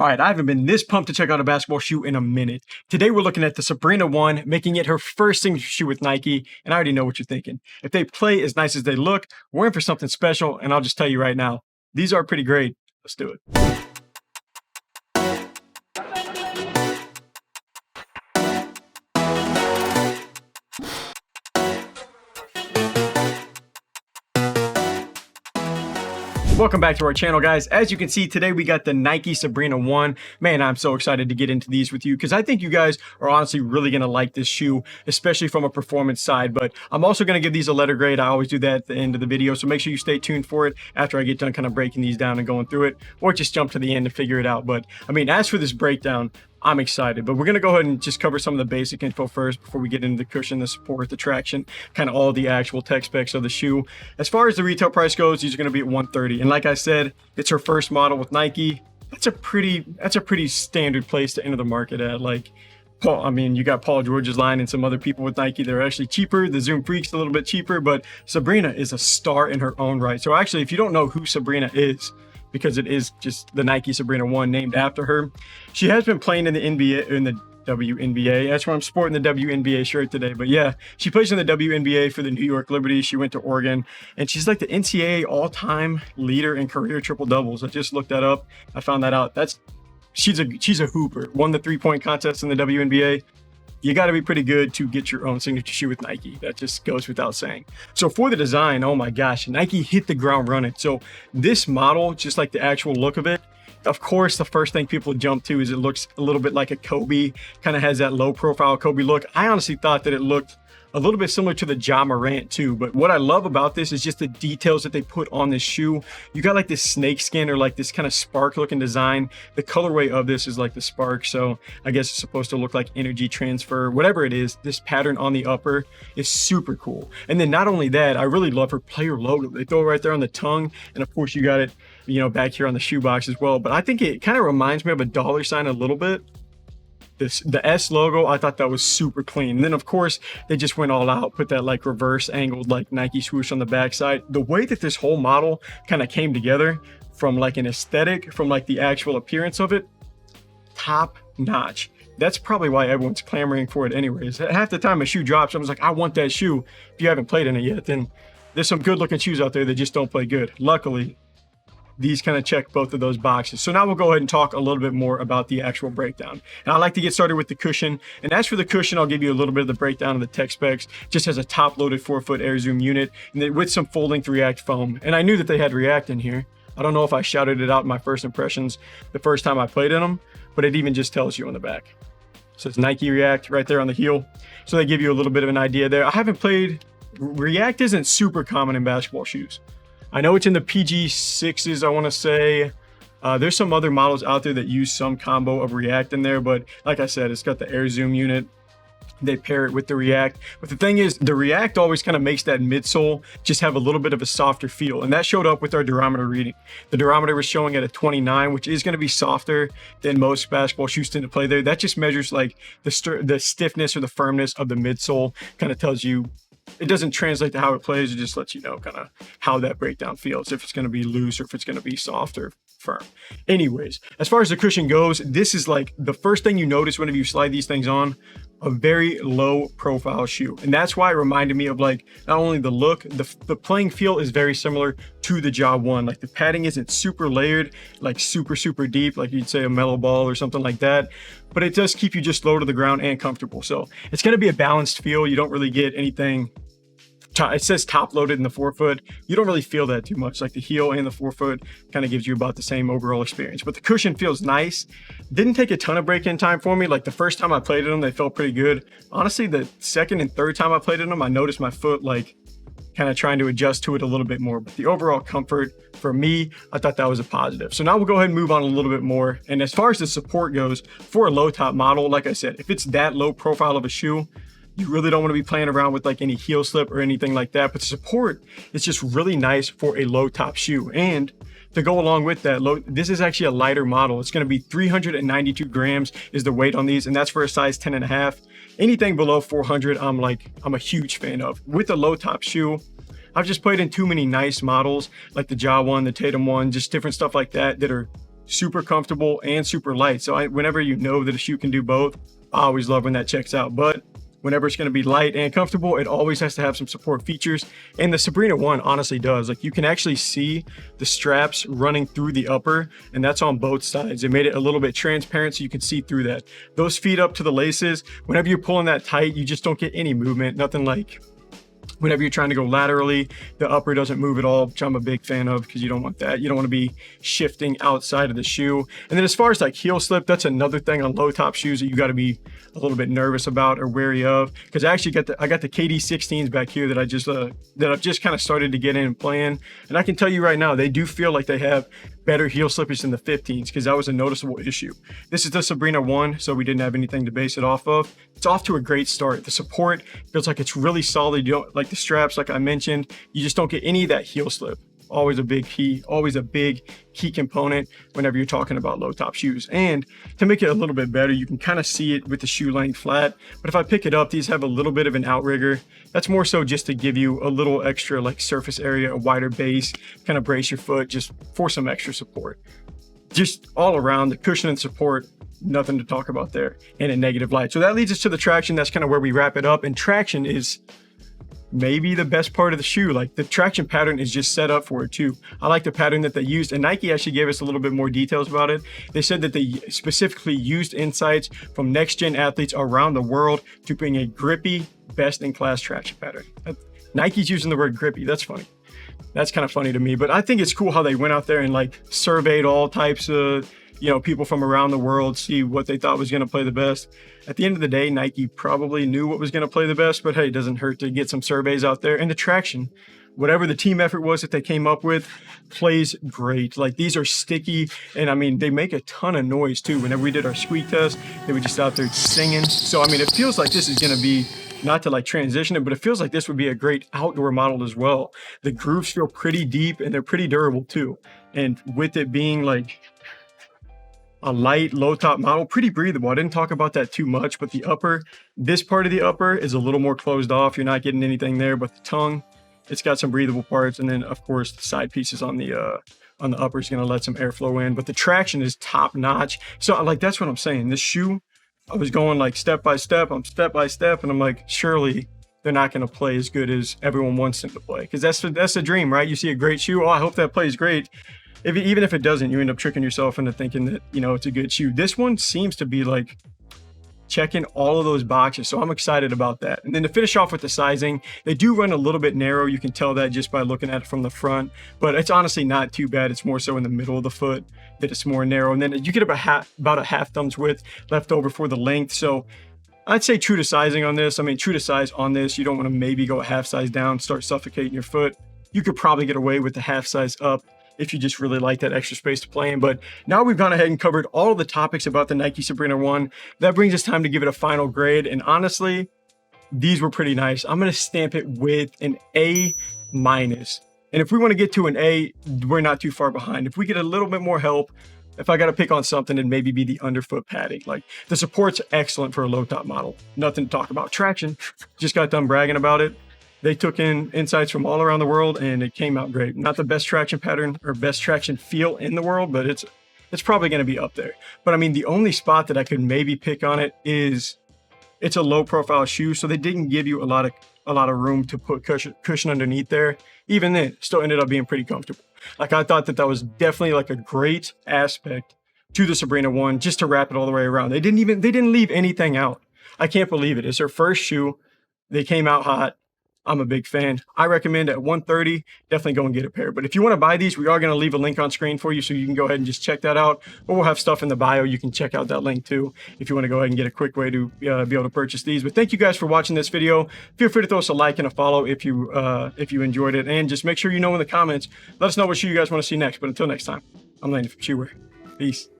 All right, I haven't been this pumped to check out a basketball shoe in a minute. Today we're looking at the Sabrina 1, making it her first signature shoe with Nike, and I already know what you're thinking. If they play as nice as they look, we're in for something special, and I'll just tell you right now, these are pretty great. Let's do it. Welcome back to our channel, guys. As you can see, today we got the Nike Sabrina 1. Man, I'm so excited to get into these with you because I think you guys are honestly really going to like this shoe, especially from a performance side. But I'm also going to give these a letter grade. I always do that at the end of the video, so make sure you stay tuned for it after I get done kind of breaking these down and going through it, or just jump to the end and figure it out. But I mean, as for this breakdown, I'm excited, but we're going to go ahead and just cover some of the basic info first before we get into the cushion, the support, the traction, kind of all the actual tech specs of the shoe. As far as the retail price goes, these are going to be at $130. And like I said, it's her first model with Nike. That's a pretty standard place to enter the market at. Like, I mean, you got Paul George's line and some other people with Nike. They're actually cheaper. The Zoom Freak's a little bit cheaper, but Sabrina is a star in her own right. So actually, if you don't know who Sabrina is, because it is just the Nike Sabrina 1 named after her, she has been playing in the NBA, in the WNBA. That's why I'm sporting the WNBA shirt today. But yeah, she plays in the WNBA for the New York Liberty. She went to Oregon, and she's like the NCAA all-time leader in career triple doubles. I just looked that up. I found that out. She's a hooper. Won the three-point contest in the WNBA. You got to be pretty good to get your own signature shoe with Nike. That just goes without saying. So for the design, oh my gosh, Nike hit the ground running. So this model, just like the actual look of it, of course, the first thing people jump to is it looks a little bit like a Kobe, kind of has that low profile Kobe look. I honestly thought that it looked a little bit similar to the Ja Morant too, but what I love about this is just the details that they put on this shoe. You got like this snake skin or like this kind of spark looking design. The colorway of this is like the spark, so I guess it's supposed to look like energy transfer, whatever it is. This pattern on the upper is super cool. And then not only that, I really love her player logo. They throw it right there on the tongue, and of course you got it, you know, back here on the shoebox as well. But I think it kind of reminds me of a dollar sign a little bit. The S logo, I thought that was super clean. And then of course they just went all out, put that like reverse angled like Nike swoosh on the backside. The way that this whole model kind of came together from like an aesthetic, from like the actual appearance of it, top notch. That's probably why everyone's clamoring for it anyways. Half the time a shoe drops, someone's like, I want that shoe. If you haven't played in it yet, then there's some good looking shoes out there that just don't play good. Luckily, these kind of check both of those boxes. So now we'll go ahead and talk a little bit more about the actual breakdown. And I like to get started with the cushion. And as for the cushion, I'll give you a little bit of the breakdown of the tech specs. Just has a top-loaded 4-foot Air Zoom unit, and then with some folding to React foam. And I knew that they had React in here. I don't know if I shouted it out in my first impressions the first time I played in them, but it even just tells you on the back. So it's Nike React right there on the heel. So they give you a little bit of an idea there. I haven't played, React isn't super common in basketball shoes. I know it's in the PG6s, I want to say. There's some other models out there that use some combo of React in there, but like I said, it's got the Air Zoom unit. They pair it with the React. But the thing is, the React always kind of makes that midsole just have a little bit of a softer feel. And that showed up with our durometer reading. The durometer was showing at a 29, which is going to be softer than most basketball shoes tend to play there. That just measures like the stiffness or the firmness of the midsole, kind of tells you. It doesn't translate to how it plays. It just lets you know kind of how that breakdown feels, if it's going to be loose or if it's going to be soft or firm. Anyways, as far as the cushion goes, this is like the first thing you notice whenever you slide these things on, a very low profile shoe. And that's why it reminded me of like, not only the look, the playing feel is very similar to the Ja 1. Like the padding isn't super layered, like super deep, like you'd say a mellow ball or something like that. But it does keep you just low to the ground and comfortable. So it's going to be a balanced feel. You don't really get anything. It says top loaded in the 4-foot. You don't really feel that too much. Like the heel and the 4-foot kind of gives you about the same overall experience. But the cushion feels nice. Didn't take a ton of break-in time for me. Like the first time I played in them, they felt pretty good. Honestly, the second and third time I played in them, I noticed my foot like kind of trying to adjust to it a little bit more. But the overall comfort for me, I thought that was a positive. So now we'll go ahead and move on a little bit more. And as far as the support goes, for a low top model, like I said, if it's that low profile of a shoe, you really don't want to be playing around with like any heel slip or anything like that. But the support is just really nice for a low top shoe. And to go along with that, this is actually a lighter model. It's going to be 392 grams is the weight on these, and that's for a size 10.5. Anything below 400, I'm a huge fan of. With a low top shoe, I've just played in too many nice models like the Ja 1, the Tatum 1, just different stuff like that that are super comfortable and super light. So whenever you know that a shoe can do both, I always love when that checks out. But whenever it's going to be light and comfortable, it always has to have some support features. And the Sabrina 1 honestly does. Like, you can actually see the straps running through the upper, and that's on both sides. It made it a little bit transparent so you can see through that. Those feet up to the laces, whenever you're pulling that tight, you just don't get any movement. Nothing like whenever you're trying to go laterally, the upper doesn't move at all, which I'm a big fan of, because you don't want that. You don't want to be shifting outside of the shoe. And then as far as like heel slip, that's another thing on low top shoes that you got to be a little bit nervous about or wary of, because I actually got the KD 16s back here that I've just kind of started to get in and playing. And I can tell you right now, they do feel like they have better heel slippage than the 15s, because that was a noticeable issue. This is the Sabrina 1, so we didn't have anything to base it off of. It's off to a great start. The support feels like it's really solid. You don't like the straps, like I mentioned, you just don't get any of that heel slip. Always a big key component whenever you're talking about low top shoes. And to make it a little bit better, you can kind of see it with the shoe length flat, but if I pick it up, these have a little bit of an outrigger. That's more so just to give you a little extra like surface area, a wider base, kind of brace your foot just for some extra support. Just all around, the cushion and support, nothing to talk about there, and a negative light. So that leads us to the traction. That's kind of where we wrap it up. And traction is maybe the best part of the shoe. Like, the traction pattern is just set up for it too. I like the pattern that they used, and Nike actually gave us a little bit more details about it. They said that they specifically used insights from next gen athletes around the world to bring a grippy, best in class traction pattern. Nike's using the word grippy. That's funny. That's kind of funny to me, but I think it's cool how they went out there and like surveyed all types of, people from around the world, see what they thought was going to play the best. At the end of the day, Nike probably knew what was going to play the best, but hey, it doesn't hurt to get some surveys out there. And the traction, whatever the team effort was that they came up with, plays great. Like, these are sticky, and I mean, they make a ton of noise too. Whenever we did our squeak test, they were just out there singing. So I mean, it feels like this is going to be, not to like transition it, but it feels like this would be a great outdoor model as well. The grooves feel pretty deep and they're pretty durable too. And with it being like a light low top model, pretty breathable. I didn't talk about that too much, but the upper, this part of the upper is a little more closed off. You're not getting anything there, but the tongue, it's got some breathable parts. And then of course the side pieces on the upper is going to let some airflow in, but the traction is top notch. So like, that's what I'm saying. This shoe, I was going like step by step, and I'm like, surely they're not going to play as good as everyone wants them to play. Because that's the dream, right? You see a great shoe, oh, I hope that plays great. Even if it doesn't, you end up tricking yourself into thinking that, it's a good shoe. This one seems to be like checking all of those boxes, so I'm excited about that. And then to finish off with the sizing, they do run a little bit narrow. You can tell that just by looking at it from the front, but it's honestly not too bad. It's more so in the middle of the foot that it's more narrow, and then you get about a half thumb's width left over for the length. So I'd say true to sizing on this. I mean, true to size on this. You don't want to maybe go a half size down, start suffocating your foot. You could probably get away with the half size up if you just really like that extra space to play in. But now we've gone ahead and covered all of the topics about the Nike Sabrina 1. That brings us time to give it a final grade. And honestly, these were pretty nice. I'm going to stamp it with an A-. And if we want to get to an A, we're not too far behind. If we get a little bit more help, if I got to pick on something, it'd maybe be the underfoot padding. Like, the support's excellent for a low top model. Nothing to talk about. Traction, just got done bragging about it. They took in insights from all around the world and it came out great. Not the best traction pattern or best traction feel in the world, but it's probably going to be up there. But I mean, the only spot that I could maybe pick on it is it's a low profile shoe. So they didn't give you a lot of room to put cushion underneath there. Even then, still ended up being pretty comfortable. Like, I thought that was definitely like a great aspect to the Sabrina 1, just to wrap it all the way around. They didn't leave anything out. I can't believe it. It's their first shoe. They came out hot. I'm a big fan. I recommend at $130, definitely go and get a pair. But if you want to buy these, we are going to leave a link on screen for you, so you can go ahead and just check that out. Or we'll have stuff in the bio. You can check out that link too if you want to go ahead and get a quick way to be able to purchase these. But thank you guys for watching this video. Feel free to throw us a like and a follow if you enjoyed it. And just make sure you know in the comments, let us know what shoe you guys want to see next. But until next time, I'm Landon from Shoewear. Peace.